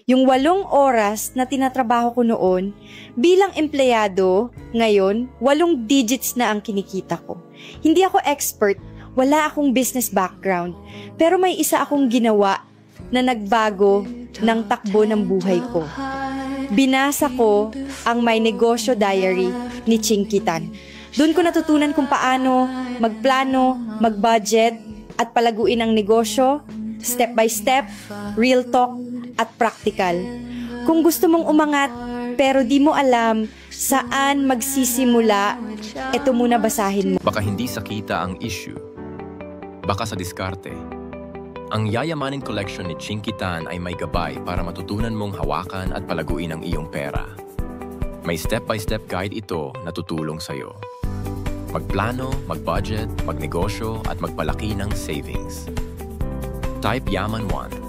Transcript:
Yung 8 oras na tinatrabaho ko noon, bilang empleyado, ngayon, 8 digits na ang kinikita ko. Hindi ako expert, wala akong business background, pero may isa akong ginawa na nagbago ng takbo ng buhay ko. Binasa ko ang My Negosyo Diary ni Chinky Tan. Doon ko natutunan kung paano magplano, mag-budget, at palaguin ang negosyo, step by step, real talk, at practical. Kung gusto mong umangat, pero di mo alam saan magsisimula, ito muna basahin mo. Baka hindi sa kita ang issue, baka sa diskarte. Ang Yayamanin Collection ni Chinky Tan ay may gabay para matutunan mong hawakan at palaguin ang iyong pera. May step-by-step guide ito na tutulong sa'yo. Magplano, mag-budget, magnegosyo at magpalaki ng savings. Type Yaman 1